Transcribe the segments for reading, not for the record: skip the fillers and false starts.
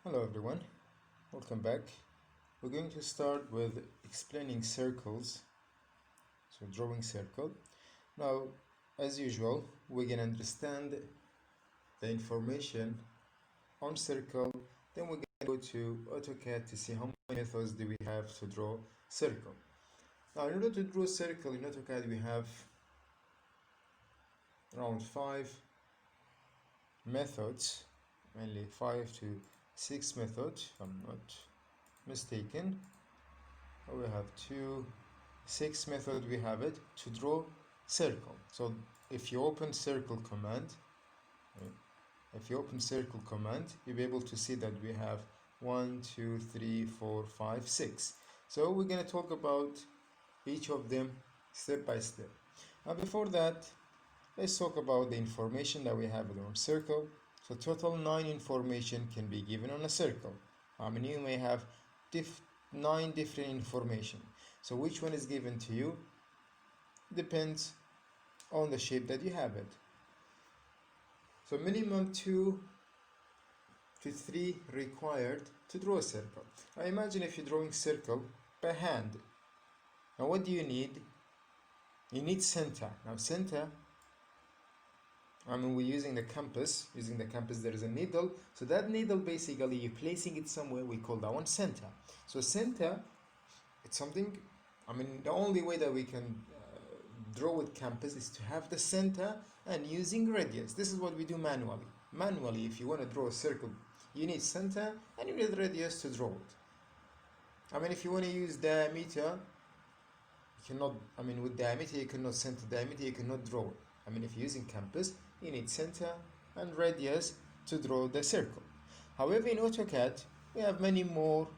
Hello everyone, welcome back. We're going to start with explaining circles, so drawing circle. Now, as usual, we can understand the information on circle, then we're going to go to AutoCAD to see how many methods do we have to draw circle. Now, in order to draw circle in AutoCAD, we have around 5 methods, mainly 5 to 6 methods, if I'm not mistaken. We have 6 method, we have it to draw circle. So if you open circle command, you'll be able to see that we have 1 2 3 4 5 6. So we're going to talk about each of them step by step. Now before that, let's talk about the information that we have on circle. So total 9 information can be given on a circle. I mean, you may have 9 different information. So which one is given to you depends on the shape that you have it. So minimum 2 to 3 required to draw a circle. Now imagine if you're drawing circle by hand. Now what do you need? You need center. Now center, I mean, we're using the compass. Using the compass, there is a needle. So that needle, basically, you're placing it somewhere. We call that one center. So center, it's something, I mean, the only way that we can draw with compass is to have the center and using radius. This is what we do manually. Manually, if you want to draw a circle, you need center and you need radius to draw it. I mean, if you want to use diameter, you cannot, I mean, with diameter, you cannot center diameter, you cannot draw it. I mean, if you're using compass, you need center and radius to draw the circle. However, in AutoCAD, we have many more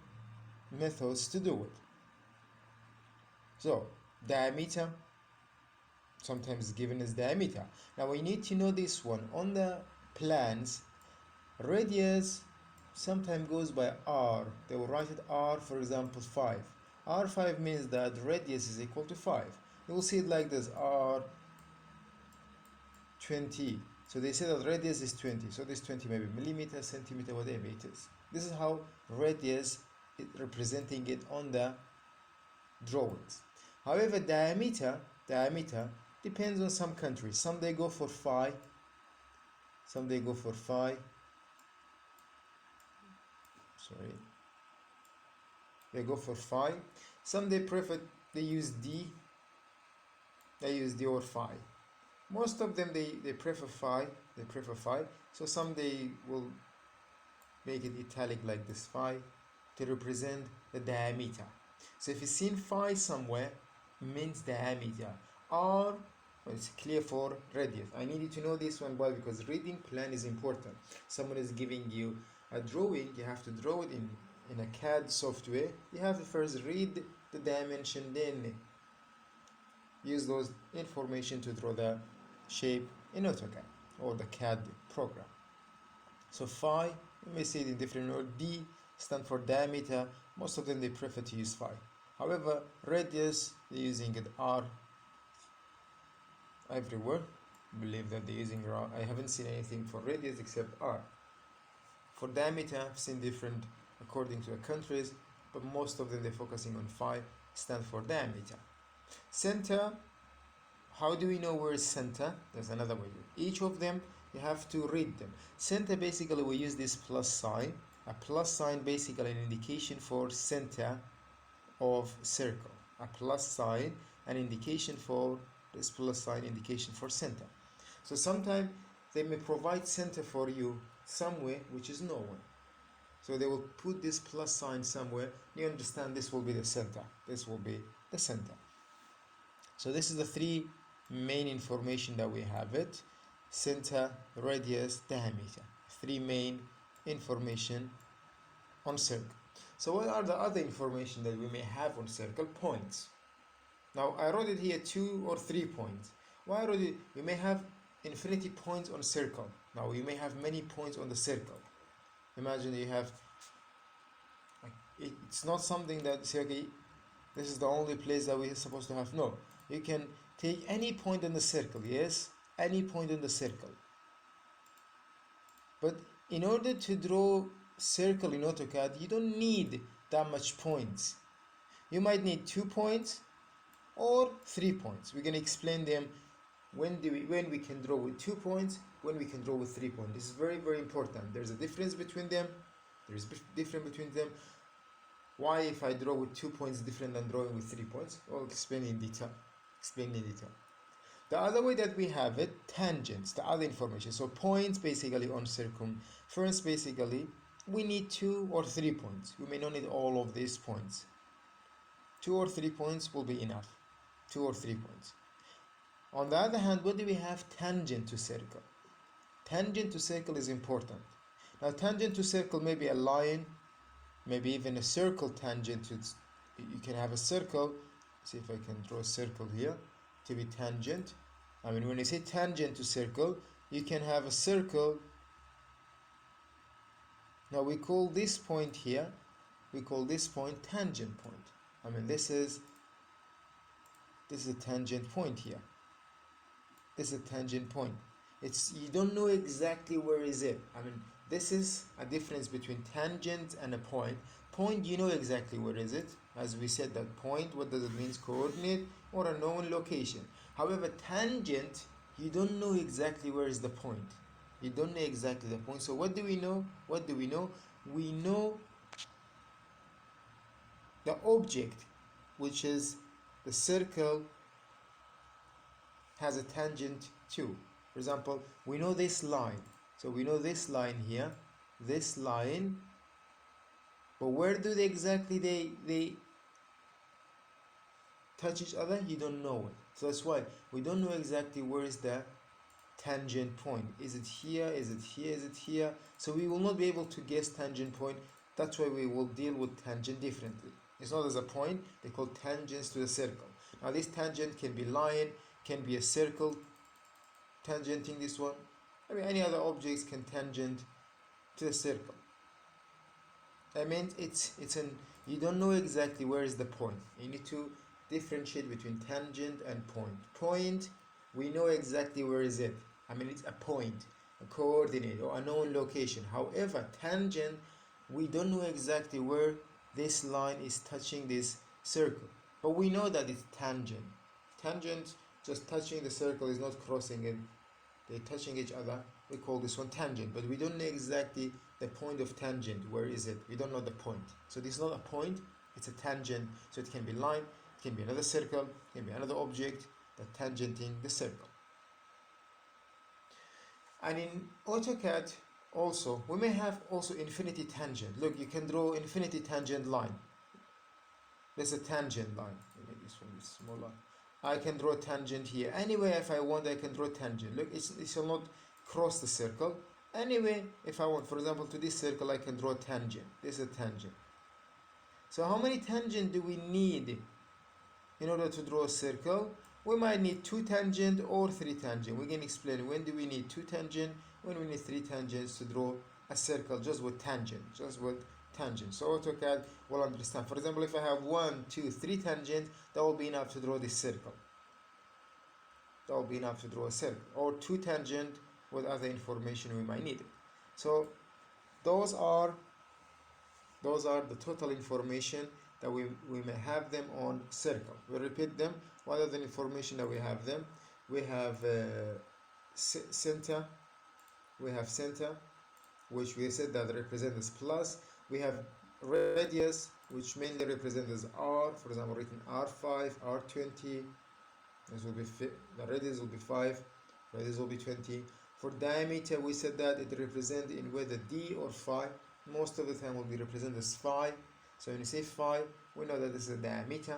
methods to do it. So, diameter, sometimes given as diameter. Now, we need to know this one. On the plans, radius sometimes goes by R. They will write it R, for example, 5. R5 means that radius is equal to 5. You will see it like this, R 20. So they say that radius is 20. So this 20 maybe millimeter, centimeter, whatever it is. This is how radius is representing it on the drawings. However, diameter depends on some countries. Some they go for 5. Some they go for 5. Sorry. They go for 5. Some they prefer, they use D. They use D or 5. Most of them they prefer 5. They prefer 5. So some they will make it italic like this 5 to represent the diameter. So if you've seen 5 somewhere, means diameter. R, well, it's clear for radius. I need you to know this one well because reading plan is important. Someone is giving you a drawing, you have to draw it in a CAD software. You have to first read the dimension, then use those information to draw the shape in AutoCAD or the CAD program. So phi, you may see it in different order. D stand for diameter. Most of them they prefer to use phi. However, radius they're using it R everywhere. I believe that they're using R. I haven't seen anything for radius except R. For diameter, I've seen different according to the countries, but most of them they're focusing on phi, stand for diameter. Center, how do we know where is center? There's another way. Each of them, you have to read them. Center, basically, we use this plus sign. A plus sign, basically, an indication for center of circle. A plus sign, an indication for this plus sign, indication for center. So sometimes they may provide center for you somewhere which is nowhere. So they will put this plus sign somewhere. You understand this will be the center. This will be the center. So this is the 3 main information that we have it. Center, radius, diameter. 3 main information on circle. So what are the other information that we may have on circle? Points. Now I wrote it here 2 or 3 points. Why I wrote it? We may have infinity points on circle. Now we may have many points on the circle. Imagine you have, it's not something that say, okay, this is the only place that we're supposed to have. No, you can take any point on the circle. Yes, any point on the circle. But in order to draw circle in AutoCAD, you don't need that much points. You might need 2 points or 3 points. We're going to explain them when we can draw with 2 points, when we can draw with 3 points. This is very, very important. There's a difference between them. There's difference between them. Why, if I draw with 2 points, different than drawing with 3 points? I'll explain in detail. The other way that we have it, tangents, the other information. So points basically on circumference, basically we need 2 or 3 points. We may not need all of these points. 2 or 3 points will be enough. 2 or 3 points. On the other hand, what do we have? Tangent to circle. Tangent to circle is important. Now tangent to circle may be a line, maybe even a circle tangent to, you can have a circle. See if I can draw a circle here to be tangent. I mean, when you say tangent to circle, you can have a circle. Now we call this point here, we call this point tangent point. I mean, this is a tangent point here. This is a tangent point. You don't know exactly where is it. I mean, this is a difference between tangent and a point. Point, you know exactly where is it. As we said, that point, what does it mean? Coordinate or a known location. However, tangent, you don't know exactly where is the point. You don't know exactly the point. So what do we know? What do we know? We know the object, which is the circle, has a tangent to. For example, we know this line. So we know this line here, this line, but where do they exactly they touch each other? You don't know it. So that's why we don't know exactly where is the tangent point. Is it here? Is it here? Is it here? So we will not be able to guess tangent point. That's why we will deal with tangent differently. It's not as a point, they call tangents to the circle. Now this tangent can be line, can be a circle tangenting this one. I mean, any other objects can tangent to the circle. I mean, you don't know exactly where is the point. You need to differentiate between tangent and point. Point, we know exactly where is it. I mean, it's a point, a coordinate, or a known location. However, tangent, we don't know exactly where this line is touching this circle. But we know that it's tangent. Tangent, just touching the circle, is not crossing it. They're touching each other. We call this one tangent, but we don't know exactly the point of tangent. Where is it? We don't know the point. So this is not a point, it's a tangent. So it can be line, it can be another circle, it can be another object that tangenting the circle. And in AutoCAD also, we may have also infinity tangent. Look, you can draw infinity tangent line. There's a tangent line. Maybe this one is smaller. I can draw a tangent here. Anyway, if I want, I can draw a tangent. Look, it shall not cross the circle. Anyway, if I want, for example, to this circle, I can draw a tangent. This is a tangent. So how many tangent do we need in order to draw a circle? We might need 2 tangent or 3 tangent. We can explain when do we need 2 tangent, when we need 3 tangents to draw a circle just with tangent, So AutoCAD will understand. For example, if I have 1, 2, 3 tangent, that will be enough to draw this circle. That will be enough to draw a circle. Or 2 tangent with other information we might need. So those are the total information that we may have them on circle. We repeat them. What are the information that we have them? We have center. We have center, which we said that represents as plus. We have radius, which mainly represents as r. For example, written r5, r20. This will be the radius will be 5. Radius will be 20. For diameter, we said that it represents in whether d or phi. Most of the time will be represented as phi. So when you say phi, we know that this is a diameter.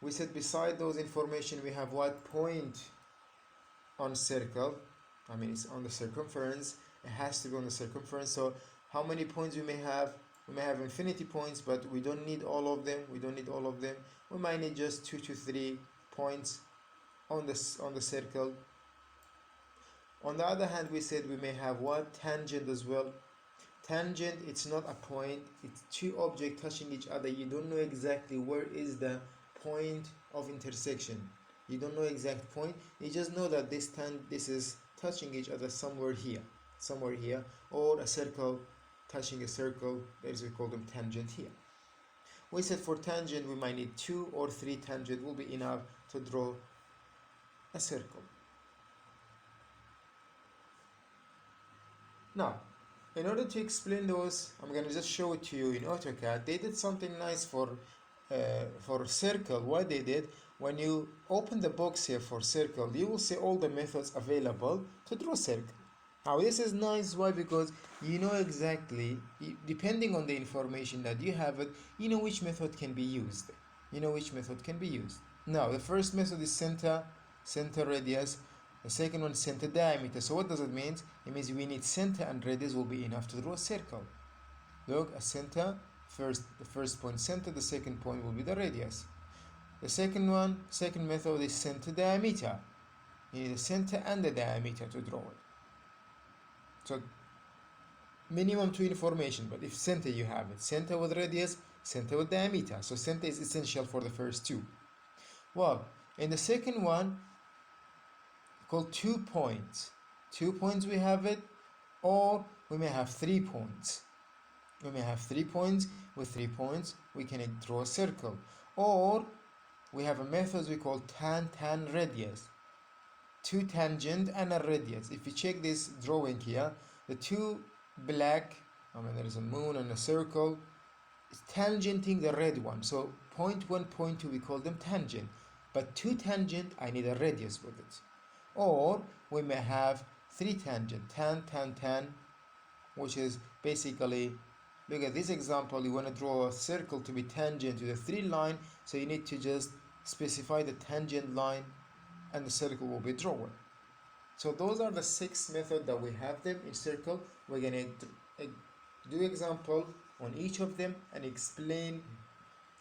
We said beside those information, we have what point on circle. I mean, it's on the circumference. It has to be on the circumference. So how many points we may have? We may have infinity points, but we don't need all of them. We might need just 2 to 3 points on the circle. On the other hand, we said we may have what? Tangent as well. Tangent, it's not a point, it's 2 objects touching each other. You don't know exactly where is the point of intersection. You don't know exact point. You just know that this is touching each other somewhere here, or a circle touching a circle, there's we call them tangent here. We said for tangent we might need 2 or 3 tangent will be enough to draw a circle. Now, in order to explain those, I'm going to just show it to you in AutoCAD. They did something nice for circle. What they did, when you open the box here for circle, you will see all the methods available to draw circle. Now this is nice. Why? Because you know exactly, depending on the information that you have it, you know which method can be used. You know which method can be used. Now the first method is center radius. The second one is center diameter. So what does it mean? It means we need center and radius will be enough to draw a circle. Look, a center, the first point center, the second point will be the radius. The second method is center diameter. You need the center and the diameter to draw it. So minimum 2 information, but if center you have it, center with radius, center with diameter. So center is essential for the first two. Well, in the second one, called 2 points. 2 points we have it, or we may have 3 points. We may have 3 points. With 3 points, we can draw a circle. Or we have a method we call tan radius. 2 tangent and a radius. If you check this drawing here, the 2 black, there is a moon and a circle, is tangenting the red one. So point 1, point 2, we call them tangent. But 2 tangent, I need a radius with it. Or we may have 3 tangent, tan, which is basically, look at this example, you want to draw a circle to be tangent to the 3 line, so you need to just specify the tangent line and the circle will be drawn. So those are the 6 methods that we have them in circle. We're going to do example on each of them and explain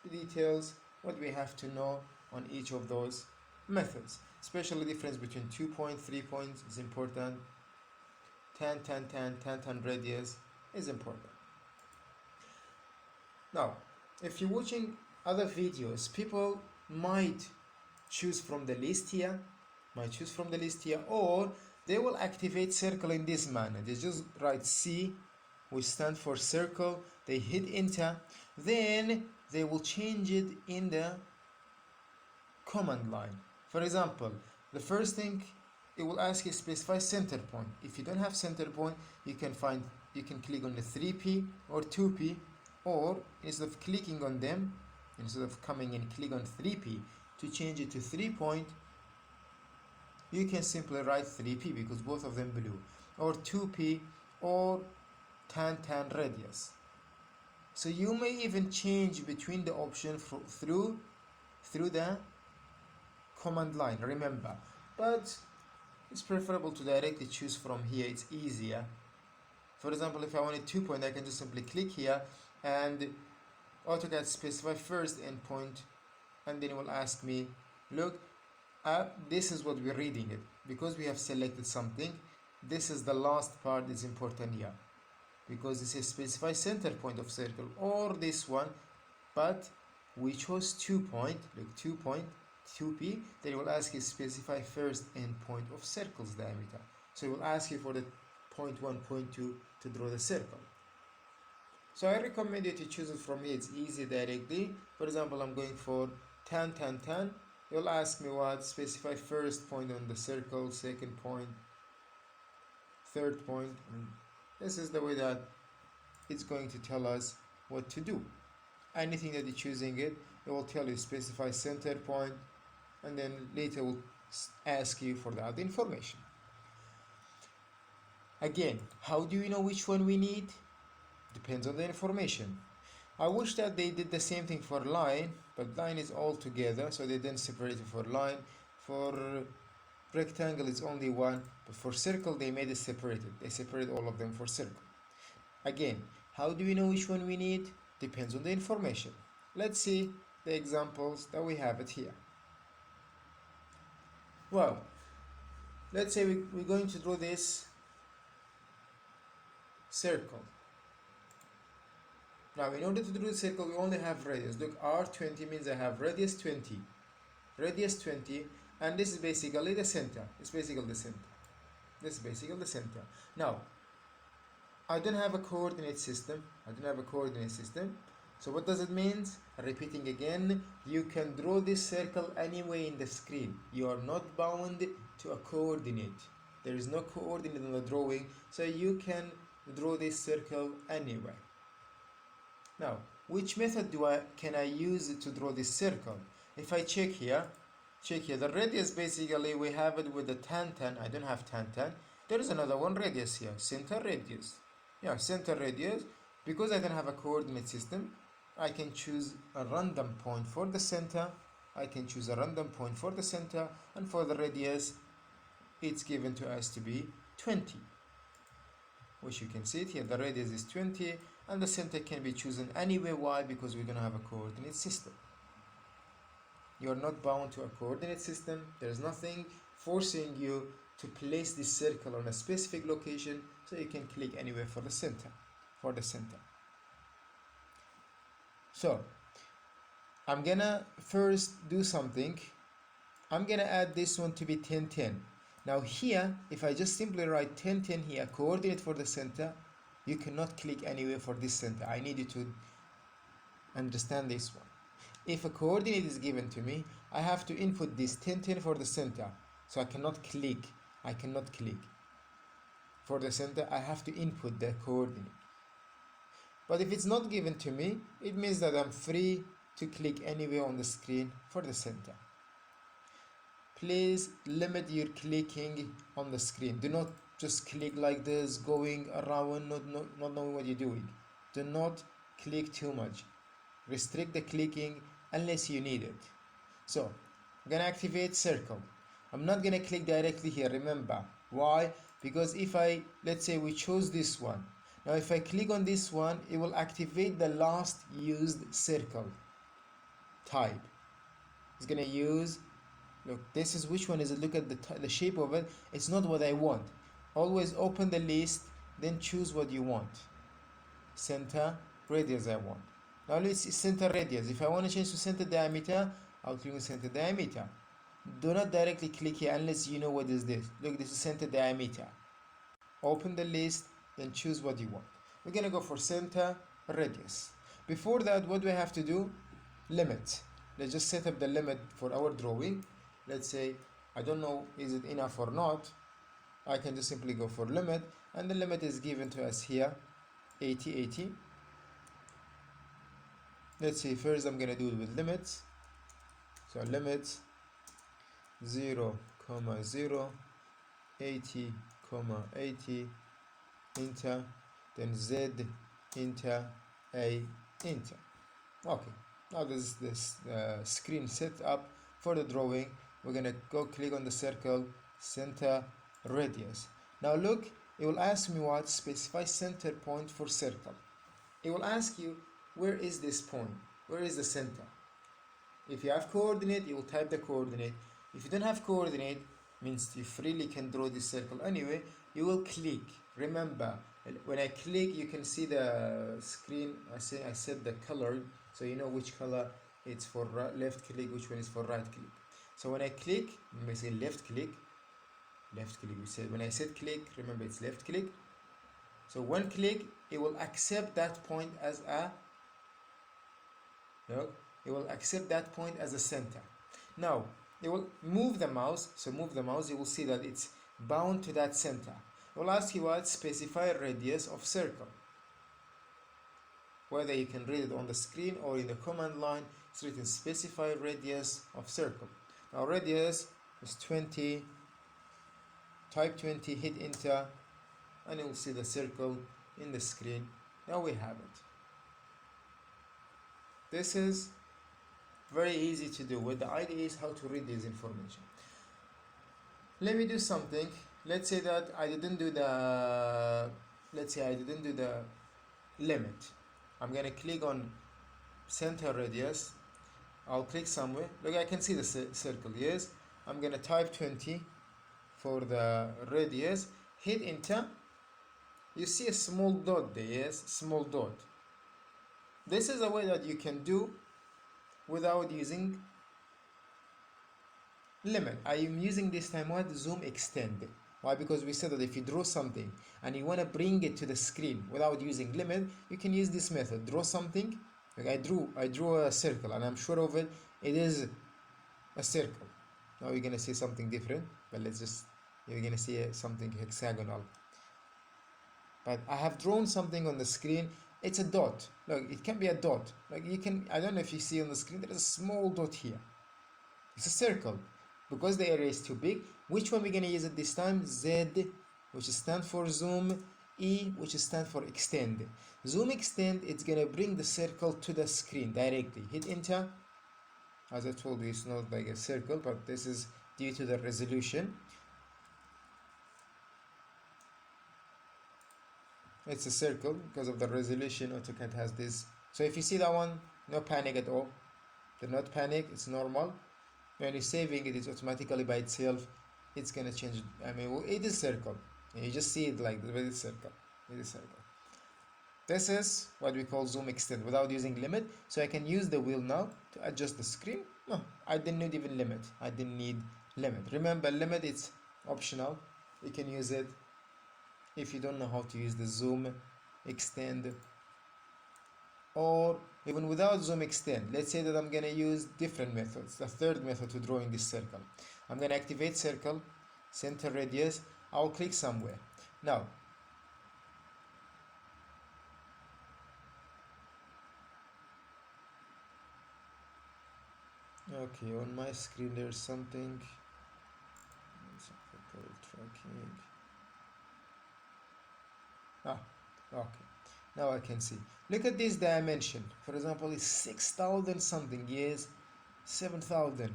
the details, what we have to know on each of those methods. Especially difference between 2 points, 3 points is important. Tan radius is important. Now, if you're watching other videos, people might choose from the list here, or they will activate circle in this manner. They just write C, which stands for circle, they hit enter, then they will change it in the command line. For example, the first thing it will ask you specify center point. If you don't have center point, you can click on the 3P or 2P, or instead of clicking on them, instead of coming and click on 3P to change it to 3 point, you can simply write 3P because both of them blue, or 2P, or tan radius. So you may even change between the option through the command line, remember, but it's preferable to directly choose from here. It's easier. For example, if I wanted 2 point, I can just simply click here and AutoCAD specify first endpoint, and then it will ask me, look, this is what we're reading it. Because we have selected something, this is the last part is important here, because this is specify center point of circle, or this one, but we chose 2 point, look, 2 point, 2P, then it will ask you specify first endpoint of circle's diameter. So it will ask you for the point 1, point 2 to draw the circle. So I recommend you to choose it from here. It's easy directly. For example, I'm going for tan. It will ask me what, specify first point on the circle, second point, third point. And this is the way that it's going to tell us what to do. Anything that you're choosing it will tell you specify center point, and then later will ask you for the other information. Again, how do you know which one we need? Depends on the information. I wish that they did the same thing for line, but line is all together, so they didn't separate it for line. For rectangle it's only one, but for circle they made it separated. They separate all of them for circle. Again, how do we know which one we need? Depends on the information. Let's see the examples that we have it here. Well, let's say we're going to draw this circle. Now, in order to draw the circle, we only have radius. Look, R20 means I have radius 20. Radius 20, and this is basically the center. It's basically the center. This is basically the center. Now, I don't have a coordinate system. I don't have a coordinate system. So what does it mean? Repeating again, you can draw this circle anywhere in the screen. You are not bound to a coordinate. There is no coordinate in the drawing, so you can draw this circle anywhere. Now, which method can I use to draw this circle? If I check here, the radius basically we have it with the tan. I don't have tan. There is another one radius here, center radius. Yeah, center radius. Because I don't have a coordinate system, I can choose a random point for the center. And for the radius, it's given to us to be 20. Which you can see it here, the radius is 20, and the center can be chosen anywhere. Why? Because we're going to have a coordinate system. You're not bound to a coordinate system. There's nothing forcing you to place this circle on a specific location, so you can click anywhere for the center. So I'm gonna first do something. I'm gonna add this one to be 10. Now here, if I just simply write 10 here, coordinate for the center, you cannot click anywhere for this center. I need you to understand this one. If a coordinate is given to me, I have to input this 10 for the center. So I cannot click. For the center, I have to input the coordinate. But if it's not given to me, it means that I'm free to click anywhere on the screen for the center. Please limit your clicking on the screen. Do not just click like this, going around, not knowing what you're doing. Do not click too much. Restrict the clicking unless you need it. So I'm gonna activate circle. I'm not gonna click directly here, remember. Why? Because let's say we chose this one. Now if I click on this one, it will activate the last used circle type. It's gonna use, look, this is which one is it? Look at the shape of it. It's not what I want. Always open the list, then choose what you want. Center radius I want. Now let's see center radius. If I want to change to center diameter, I'll click on center diameter. Do not directly click here unless you know what is this. Look, this is center diameter. Open the list, then choose what you want. We're gonna go for center radius. Before that, what do I have to do? Limit. Let's just set up the limit for our drawing. Let's say, I don't know is it enough or not. I can just simply go for limit, and the limit is given to us here, 80. Let's see, first I'm gonna do it with limits. So limits 0, 0, 80, 80, enter, then Z, enter, A, enter. Okay, now this is screen set up for the drawing. We're gonna go click on the circle, center radius. Now look, it will ask me what? Specify center point for circle. It will ask you, where is this point? Where is the center? If you have coordinate, you will type the coordinate. If you don't have coordinate, means you freely can draw this circle anyway, you will click. Remember, when I click, you can see the screen. I set the color, so you know which color it's for left click, which one is for right click. So when I click, I say left click, we said when I said click, remember it's left click. So one click, it will accept that point as a, look, it will accept that point as a center. Now it will move the mouse, so move the mouse, you will see that it's bound to that center. It will ask you what? Specify radius of circle. Whether you can read it on the screen or in the command line, it's written specify radius of circle. Now radius is 20, type 20, hit enter, and you will see the circle in the screen. Now we have it. This is very easy to do. What the idea is how to read this information. Let me do something. Let's say that I didn't do the limit. I'm gonna click on center radius. I'll click somewhere. Look, I can see the circle. Yes, I'm gonna type 20 for the radius. Hit enter. You see a small dot there. Yes, small dot. This is a way that you can do without using limit. I am using this time what? Zoom extend. Why? Because we said that if you draw something and you want to bring it to the screen without using limit, you can use this method. Draw something, like I drew a circle and I'm sure of it, it is a circle. Now you're gonna see something different, but you're gonna see something hexagonal. But I have drawn something on the screen, it's a dot. Look, it can be a dot. Like you can, I don't know if you see on the screen, there is a small dot here. It's a circle. Because the area is too big, which one we're gonna use at this time? Z, which stands for zoom, E, which stands for extend. Zoom extend, it's gonna bring the circle to the screen directly. Hit enter. As I told you, it's not like a circle, but this is due to the resolution. It's a circle because of the resolution. AutoCAD has this. So if you see that one, no panic at all. Do not panic, it's normal. When you're saving it, it's automatically by itself. It's gonna change. I mean, it is circle. You just see it like this, but it's circle. It is circle. This is what we call zoom extend without using limit. So I can use the wheel now to adjust the screen. No, I didn't need even limit. I didn't need limit. Remember, limit it's optional. You can use it if you don't know how to use the zoom extend, or even without zoom extend. Let's say that I'm gonna use different methods. The third method to drawing this circle. I'm gonna activate circle, center radius. I'll click somewhere. Now, okay, on my screen there's something. Tracking. Okay. Now I can see. Look at this dimension. For example, it's 6,000 something. Yes, 7,000.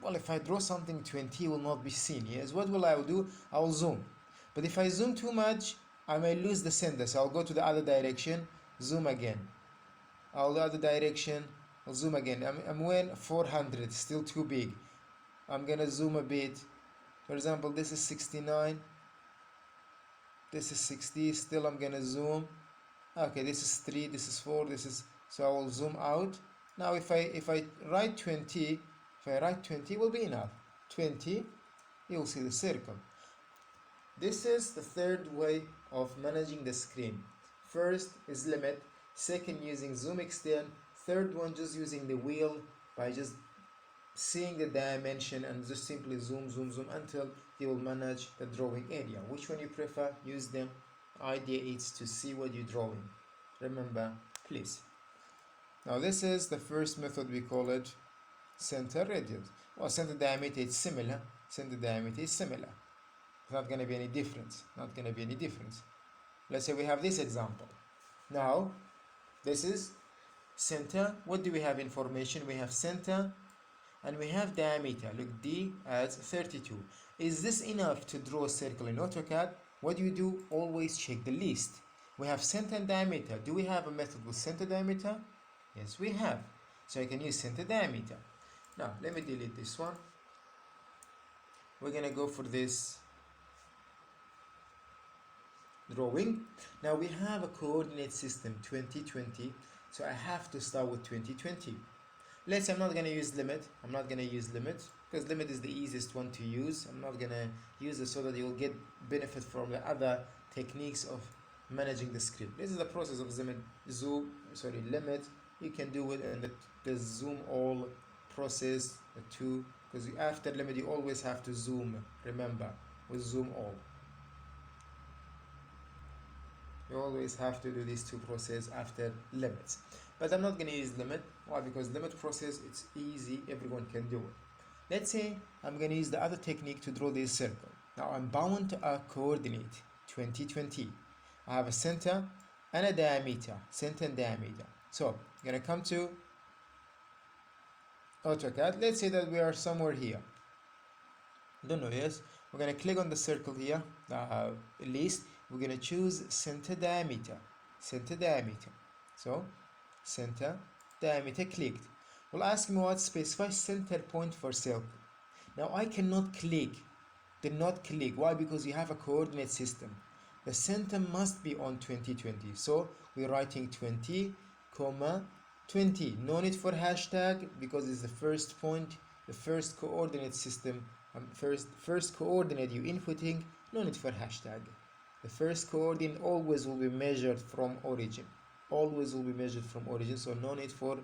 Well, if I draw something 20, it will not be seen. Yes, what will I do? I will zoom. But if I zoom too much, I may lose the center. So I'll go to the other direction, zoom again. I'll the other direction, I'll zoom again. I'm when 400, still too big. I'm gonna zoom a bit. For example, this is 69. This is 60. Still, I'm gonna zoom. Okay, this is 3. This is 4. This is so I will zoom out. Now, if I write 20, it will be enough. 20, you will see the circle. This is the third way of managing the screen. First is limit. Second, using zoom extend. Third one, just using the wheel by just seeing the dimension and just simply zoom until you will manage the drawing area. Which one you prefer? Use them. Idea is to see what you're drawing. Remember, please. Now this is the first method, we call it center radius. Well, center diameter is similar. Center diameter is similar. It's not going to be any difference. Not going to be any difference. Let's say we have this example. Now, this is center. What do we have information? We have center and we have diameter. Look, D adds 32. Is this enough to draw a circle in AutoCAD? What do? Always check the list. We have center and diameter. Do we have a method with center diameter? Yes, we have. So I can use center diameter. Now, let me delete this one. We're going to go for this drawing. Now we have a coordinate system 2020. So I have to start with 2020. Let's say I'm not going to use limit. Because limit is the easiest one to use. I'm not going to use it so that you'll get benefit from the other techniques of managing the script. This is the process of limit. You can do it in the zoom all process too, because after limit you always have to zoom. Remember, with zoom all. You always have to do these two processes after limits. But I'm not going to use limit. Why? Because limit process, it's easy, everyone can do it. Let's say I'm going to use the other technique to draw this circle. Now I'm bound to a coordinate 2020. I have a center and a diameter, center and diameter. So I'm going to come to AutoCAD. Let's say that we are somewhere here. Don't know, yes? We're going to click on the circle here, list. We're going to choose center diameter. So center diameter clicked. Will ask me what specify center point for circle. Now I cannot click. Did not click. Why? Because you have a coordinate system. The center must be on 2020. So we're writing 20, 20. No need for hashtag because it's the first point, the first coordinate system, first coordinate you inputting. no need for hashtag. The first coordinate always will be measured from origin. Always will be measured from origin, so no need for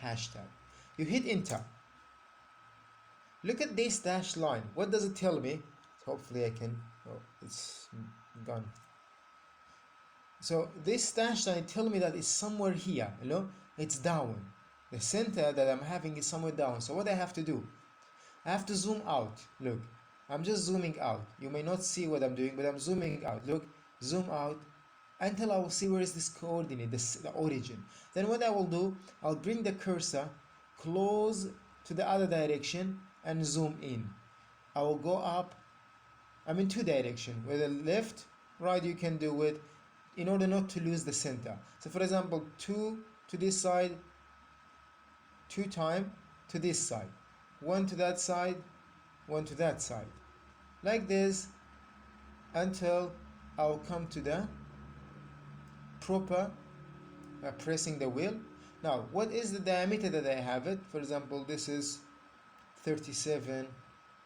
hashtag. You hit enter. Look at this dashed line. What does it tell me? Hopefully I can. Oh, it's gone. So this dashed line tell me that it's somewhere here. You know, it's down. The center that I'm having is somewhere down. So what I have to do? I have to zoom out. Look, I'm just zooming out. You may not see what I'm doing, but I'm zooming out. Look, zoom out until I will see where is this coordinate, the origin. Then what I will do, I'll bring the cursor close to the other direction and zoom in. I will go up. I'm in two directions. With the left, right, you can do it in order not to lose the center. So for example, 2 to this side, 2 times to this side, 1 to that side, 1 to that side, like this, until I'll come to the proper pressing the wheel. Now what is the diameter that I have it? For example, this is 37,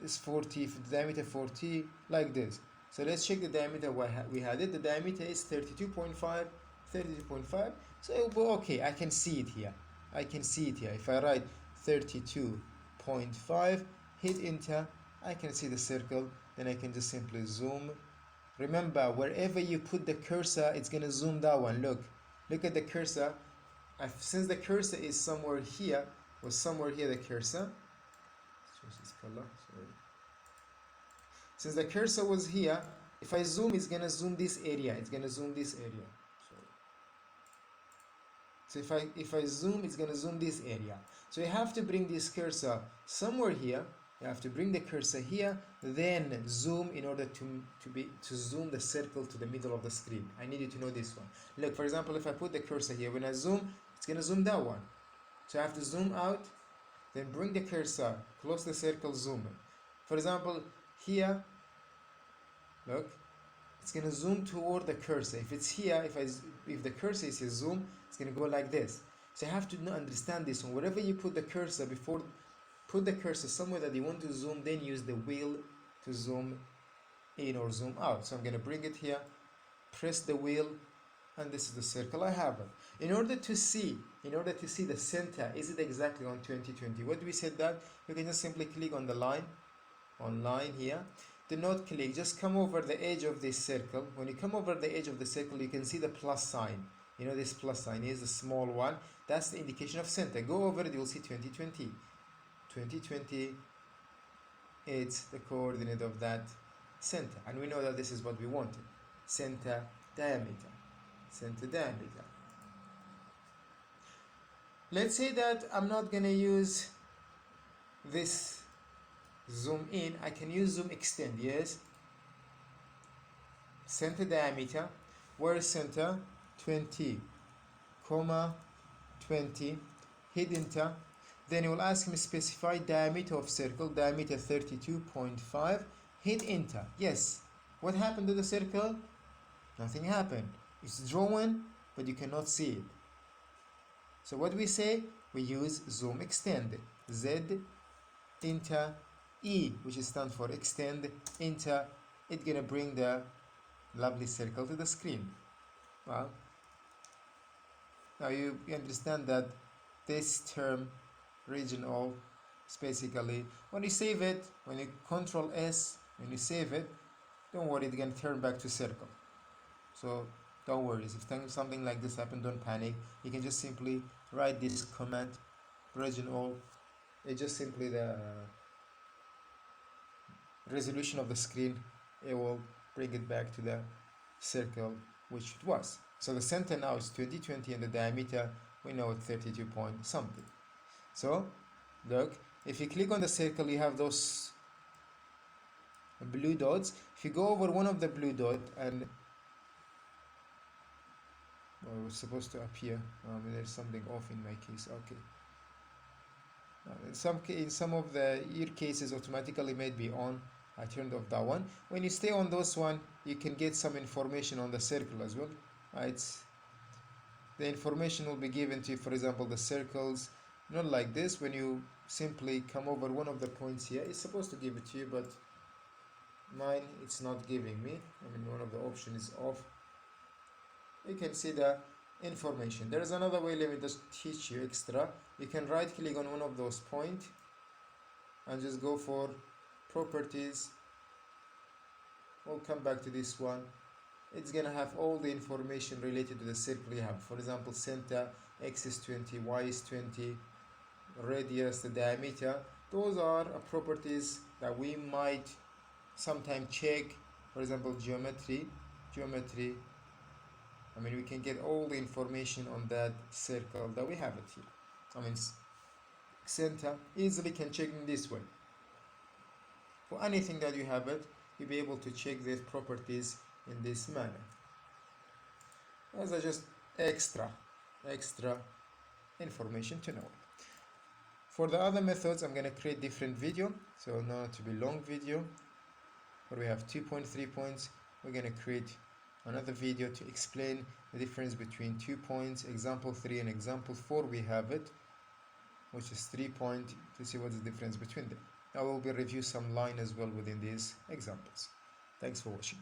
this 40, the diameter 40, like this. So let's check the diameter we had it. The diameter is 32.5, 32.5. So it will be okay. I can see it here. I can see it here. If I write 32.5, hit enter, I can see the circle. Then I can just simply zoom. Remember, wherever you put the cursor, it's gonna zoom that one. Look at the cursor. Since the cursor is somewhere here, or somewhere here, the cursor. Change this color. Sorry. Since the cursor was here, if I zoom, it's gonna zoom this area. It's gonna zoom this area. So if I zoom, it's gonna zoom this area. So you have to bring this cursor somewhere here. You have to bring the cursor here, then zoom in order to zoom the circle to the middle of the screen. I need you to know this one. Look, for example, if I put the cursor here, when I zoom, it's gonna zoom that one. So I have to zoom out, then bring the cursor close to the circle, zoom it. For example, here, look, it's gonna zoom toward the cursor. If it's here, if the cursor is here, zoom, it's gonna go like this. So you have to understand this one. Wherever you put the cursor, put the cursor somewhere that you want to zoom, then use the wheel to zoom in or zoom out. So I'm gonna bring it here, press the wheel, and this is the circle I have it. In order to see the center, is it exactly on 2020? What do we said that? You can just simply click on the line here. Do not click, just come over the edge of this circle. When you come over the edge of the circle, you can see the plus sign. You know, this plus sign is a small one. That's the indication of center. Go over it, you'll see 2020. 2020, it's the coordinate of that center. And we know that this is what we wanted. Center diameter. Center diameter. Let's say that I'm not going to use this zoom in. I can use zoom extend. Yes. Center diameter. Where is center? 20, 20. Hit enter. Then it will ask me specify diameter of circle. Diameter 32.5. Hit enter. Yes. What happened to the circle? Nothing happened. It's drawn, but you cannot see it. So what we say? We use zoom extend. Z, enter, E, which stands for extend, enter. It's gonna bring the lovely circle to the screen. Well, now you understand that this term, regional, is basically, when you save it, when you Control S, when you save it, don't worry, it's gonna turn back to circle. So don't worry, if something like this happens, don't panic. You can just simply write this command, regional. It's just simply the resolution of the screen. It will bring it back to the circle which it was. So the center now is 2020 and the diameter, we know it's 32 point something. So look, if you click on the circle, you have those blue dots. If you go over one of the blue dots and it's supposed to appear. There's something off in my case. Okay. In some of the ear cases, automatically made be on. I turned off that one. When you stay on those one, you can get some information on the circle as well. The information will be given to you. For example, the circles, not like this. When you simply come over one of the points here, it's supposed to give it to you, but Mine, it's not giving me. I mean, one of the options is off. You can see the information. There is another way, let me just teach you extra. You can right click on one of those points and just go for properties. We'll come back to this one. It's gonna have all the information related to the circle you have. For example, center, x is 20, y is 20, radius, the diameter. Those are properties that we might sometimes check. For example, geometry. I mean, we can get all the information on that circle that we have it here. I mean, center easily can check in this way. For anything that you have it, you'll be able to check these properties in this manner. As a just extra information to know. For the other methods, I'm going to create different video. So not to be long video, where we have 2.3 points. We're going to create another video to explain the difference between 2 points, example 3 and example 4 we have it, which is 3 points, to see what's the difference between them. I will be review some line as well within these examples. Thanks for watching.